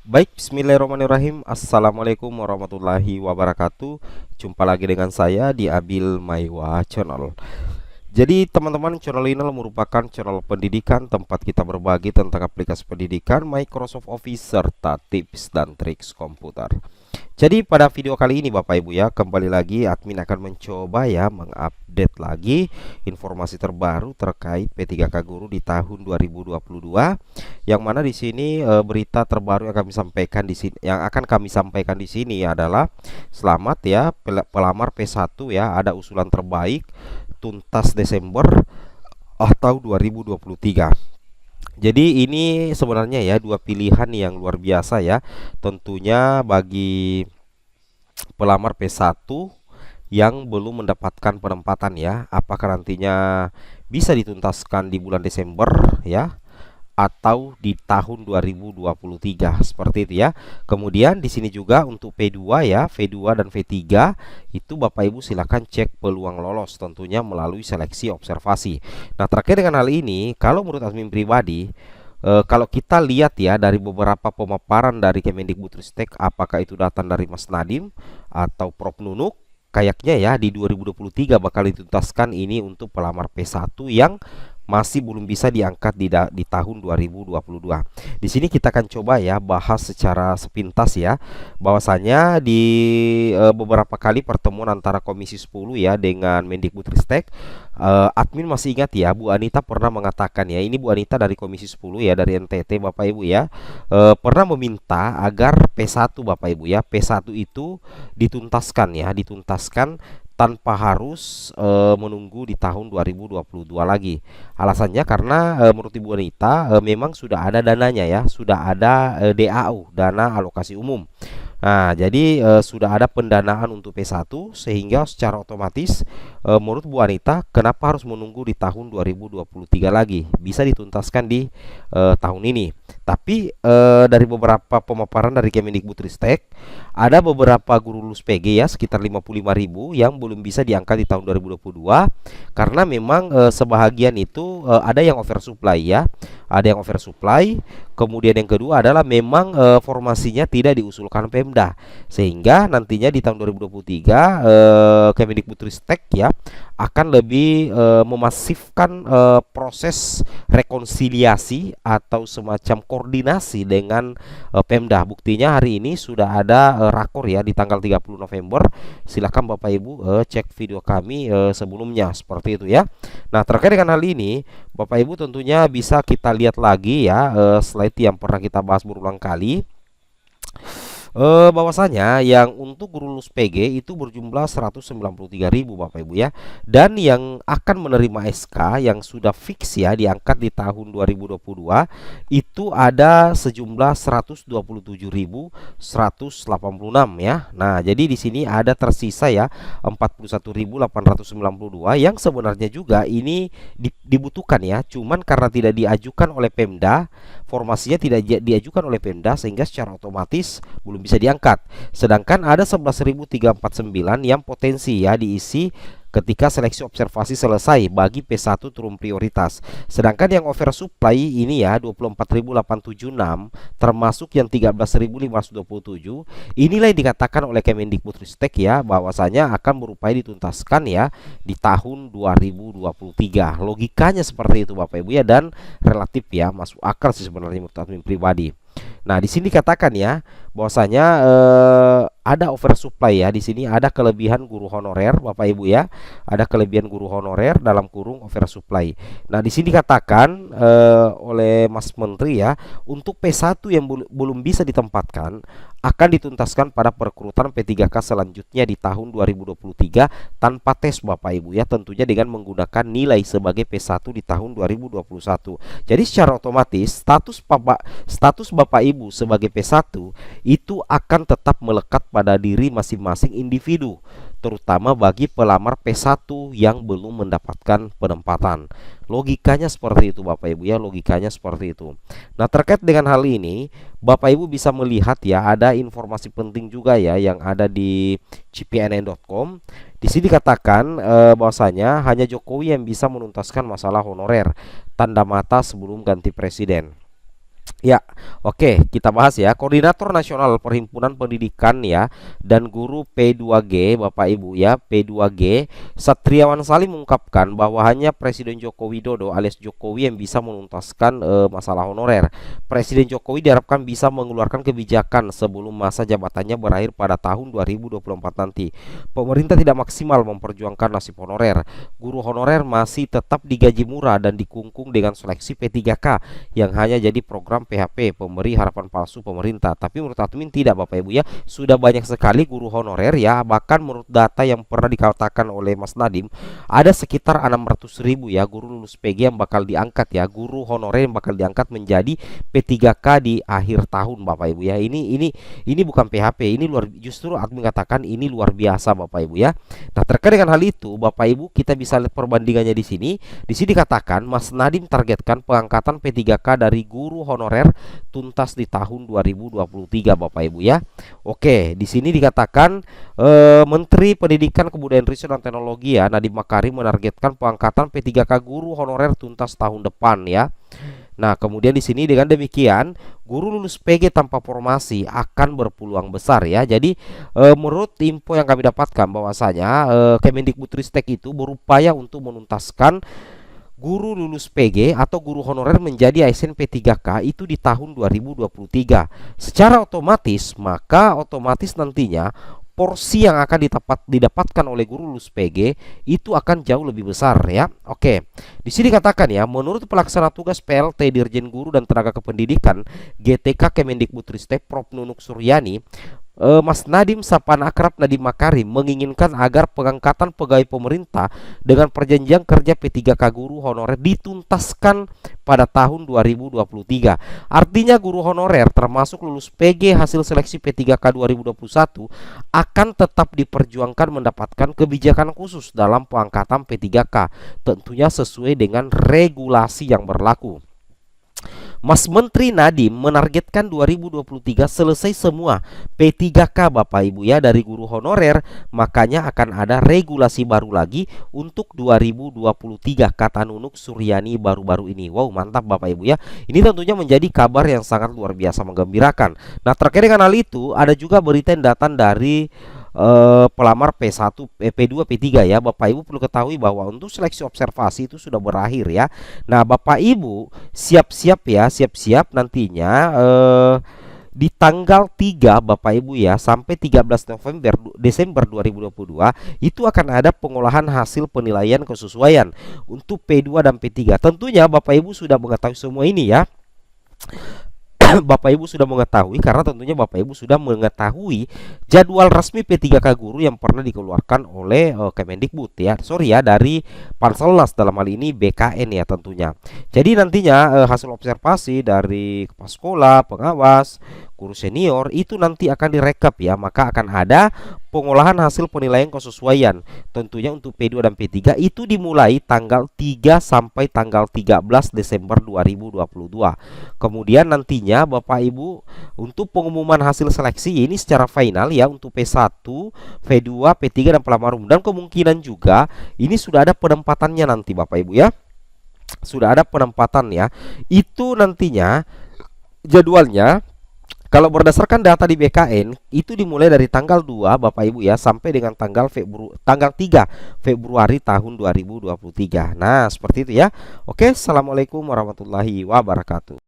Baik, bismillahirrahmanirrahim. Assalamualaikum warahmatullahi wabarakatuh. Jumpa lagi dengan saya di Abil Maiwa Channel. Jadi teman-teman, channel ini merupakan channel pendidikan tempat kita berbagi tentang aplikasi pendidikan, Microsoft Office, serta tips dan triks komputer. Jadi pada video kali ini Bapak Ibu ya, kembali lagi admin akan mencoba ya mengupdate lagi informasi terbaru terkait P3K Guru di tahun 2022. Yang mana di sini berita terbaru yang kami sampaikan di sini, yang akan kami sampaikan di sini adalah selamat ya pelamar P1 ya, ada usulan terbaik tuntas Desember atau 2023. Jadi ini sebenarnya ya dua pilihan yang luar biasa ya. Tentunya bagi pelamar P1 yang belum mendapatkan penempatan ya, apakah nantinya bisa dituntaskan di bulan Desember ya atau di tahun 2023 seperti itu ya. Kemudian di sini juga untuk P2 ya, V2 dan V3 itu Bapak Ibu silakan cek peluang lolos tentunya melalui seleksi observasi. Nah, terkait dengan hal ini, kalau menurut admin pribadi, kalau kita lihat ya dari beberapa pemaparan dari Kemendikbudristek, apakah itu datang dari Mas Nadim atau Prof Nunuk, kayaknya ya di 2023 bakal dituntaskan ini untuk pelamar P1 yang masih belum bisa diangkat di tahun 2022. Di sini kita akan coba ya bahas secara sepintas ya, bahwasanya di beberapa kali pertemuan antara Komisi 10 ya dengan Mendikbudristek, admin masih ingat ya Bu Anita pernah mengatakan ya, ini Bu Anita dari Komisi 10 ya, dari NTT Bapak Ibu ya, pernah meminta agar P1 Bapak Ibu ya, P1 itu dituntaskan ya, dituntaskan tanpa harus menunggu di tahun 2022 lagi. Alasannya karena menurut Ibu Anita memang sudah ada dananya ya, sudah ada DAU, dana alokasi umum. Nah, jadi sudah ada pendanaan untuk P1 sehingga secara otomatis menurut Bu Anita kenapa harus menunggu di tahun 2023 lagi? Bisa dituntaskan di tahun ini. Tapi dari beberapa pemaparan dari Kemendikbudristek, ada beberapa guru lulus PG ya sekitar 55.000 yang belum bisa diangkat di tahun 2022 karena memang sebahagian itu ada yang oversupply ya. Ada yang oversupply. Kemudian yang kedua adalah memang formasinya tidak diusulkan Pemda, sehingga nantinya di tahun 2023 Kemendikbudristek ya akan lebih memasifkan proses rekonsiliasi atau semacam koordinasi dengan Pemda. Buktinya hari ini sudah ada rakor ya di tanggal 30 November. Silahkan Bapak Ibu cek video kami sebelumnya seperti itu ya. Nah, terkait dengan hal ini Bapak Ibu tentunya bisa kita lihat lagi ya slide yang pernah kita bahas berulang kali, bahwasanya yang untuk guru lulus PG itu berjumlah 193.000 Bapak Ibu ya. Dan yang akan menerima SK yang sudah fix ya diangkat di tahun 2022 itu ada sejumlah 127.186 ya. Nah, jadi di sini ada tersisa ya 41.892 yang sebenarnya juga ini dibutuhkan ya. Cuman karena tidak diajukan oleh Pemda, formasinya tidak diajukan oleh Pemda sehingga secara otomatis belum bisa diangkat. Sedangkan ada 11.349 yang potensi ya diisi ketika seleksi observasi selesai bagi P1 turun prioritas. Sedangkan yang oversupply ini ya 24.876 termasuk yang 13.527, inilah yang dikatakan oleh Kemendikbudristek ya bahwasanya akan berupaya dituntaskan ya di tahun 2023. Logikanya seperti itu Bapak Ibu ya, dan relatif ya masuk akal sih sebenarnya menurut admin pribadi. Nah, di sini dikatakan ya bahwasanya ada oversupply ya. Di sini ada kelebihan guru honorer Bapak Ibu ya. Ada kelebihan guru honorer dalam kurung oversupply. Nah, di sini dikatakan oleh Mas Menteri ya, untuk P1 yang belum bisa ditempatkan akan dituntaskan pada perekrutan P3K selanjutnya di tahun 2023 tanpa tes Bapak Ibu ya, tentunya dengan menggunakan nilai sebagai P1 di tahun 2021. Jadi secara otomatis status Bapak Ibu sebagai P1 itu akan tetap melekat pada diri masing-masing individu, terutama bagi pelamar P1 yang belum mendapatkan penempatan. Logikanya seperti itu Bapak Ibu ya, logikanya seperti itu. Nah, terkait dengan hal ini Bapak Ibu bisa melihat ya ada informasi penting juga ya yang ada di cpnn.com. Di sini dikatakan bahwasanya hanya Jokowi yang bisa menuntaskan masalah honorer, tanda mata sebelum ganti presiden. Ya, oke, kita bahas ya. Koordinator Nasional Perhimpunan Pendidikan ya dan Guru P2G, Bapak Ibu ya, P2G, Satriawan Salim mengungkapkan bahwa hanya Presiden Joko Widodo alias Jokowi yang bisa menuntaskan masalah honorer. Presiden Jokowi diharapkan bisa mengeluarkan kebijakan sebelum masa jabatannya berakhir pada tahun 2024 nanti. Pemerintah tidak maksimal memperjuangkan nasib honorer. Guru honorer masih tetap digaji murah dan dikungkung dengan seleksi P3K yang hanya jadi program PHP, pemberi harapan palsu pemerintah. Tapi menurut admin tidak, Bapak Ibu ya, sudah banyak sekali guru honorer ya. Bahkan menurut data yang pernah dikatakan oleh Mas Nadim, ada sekitar 600.000 ya guru lulus PG yang bakal diangkat ya, guru honorer yang bakal diangkat menjadi P3K di akhir tahun, Bapak Ibu ya. Ini bukan PHP, ini justru admin katakan ini luar biasa, Bapak Ibu ya. Nah, terkait dengan hal itu, Bapak Ibu, kita bisa lihat perbandingannya di sini. Di sini dikatakan Mas Nadim targetkan pengangkatan P3K dari guru honorer tuntas di tahun 2023, Bapak Ibu ya. Oke, di sini dikatakan Menteri Pendidikan Kebudayaan Riset dan Teknologi ya, Nadiem Makarim menargetkan pengangkatan P3K guru honorer tuntas tahun depan ya. Nah, kemudian di sini dengan demikian, guru lulus PG tanpa formasi akan berpeluang besar ya. Jadi, menurut info yang kami dapatkan bahwasanya Kemendikbudristek itu berupaya untuk menuntaskan guru lulus PG atau guru honorer menjadi ASN P3K itu di tahun 2023. Secara otomatis, maka otomatis nantinya porsi yang akan didapatkan oleh guru lulus PG itu akan jauh lebih besar ya. Oke. Di sini katakan ya, menurut pelaksana tugas PLT Dirjen Guru dan Tenaga Kependidikan GTK Kemendikbudristek Prof Nunuk Suryani, Mas Nadim Sapan Akrab Nadiem Makarim menginginkan agar pengangkatan pegawai pemerintah dengan perjanjian kerja P3K guru honorer dituntaskan pada tahun 2023. Artinya guru honorer termasuk lulus PG hasil seleksi P3K 2021 akan tetap diperjuangkan mendapatkan kebijakan khusus dalam pengangkatan P3K, tentunya sesuai dengan regulasi yang berlaku. Mas Menteri Nadiem menargetkan 2023 selesai semua P3K, Bapak Ibu ya, dari guru honorer. Makanya akan ada regulasi baru lagi untuk 2023, kata Nunuk Suryani baru-baru ini. Wow, mantap Bapak Ibu ya. Ini tentunya menjadi kabar yang sangat luar biasa menggembirakan. Nah, terkait dengan hal itu ada juga berita yang datang dari pelamar P1, P2, P3 ya. Bapak Ibu perlu ketahui bahwa untuk seleksi observasi itu sudah berakhir ya. Nah, Bapak Ibu siap-siap ya, siap-siap nantinya di tanggal 3 Bapak Ibu ya sampai 13 Desember 2022 itu akan ada pengolahan hasil penilaian kesesuaian untuk P2 dan P3. Tentunya Bapak Ibu sudah mengetahui semua ini ya. Bapak Ibu sudah mengetahui karena tentunya Bapak Ibu sudah mengetahui jadwal resmi P3K guru yang pernah dikeluarkan oleh Kemendikbud ya. Sorry ya, dari Panselnas dalam hal ini BKN ya tentunya. Jadi nantinya hasil observasi dari kepala sekolah, pengawas, guru senior itu nanti akan direkap ya. Maka akan ada pengolahan hasil penilaian kesesuaian. Tentunya untuk P2 dan P3 itu dimulai tanggal 3 sampai tanggal 13 Desember 2022. Kemudian nantinya Bapak Ibu untuk pengumuman hasil seleksi ini secara final ya untuk P1, P2, P3 dan pelamar umum, dan kemungkinan juga ini sudah ada penempatannya nanti Bapak Ibu ya. Sudah ada penempatan ya. Itu nantinya jadwalnya kalau berdasarkan data di BKN itu dimulai dari tanggal 2 Bapak Ibu ya sampai dengan tanggal 3 Februari tahun 2023. Nah, seperti itu ya. Oke, assalamualaikum warahmatullahi wabarakatuh.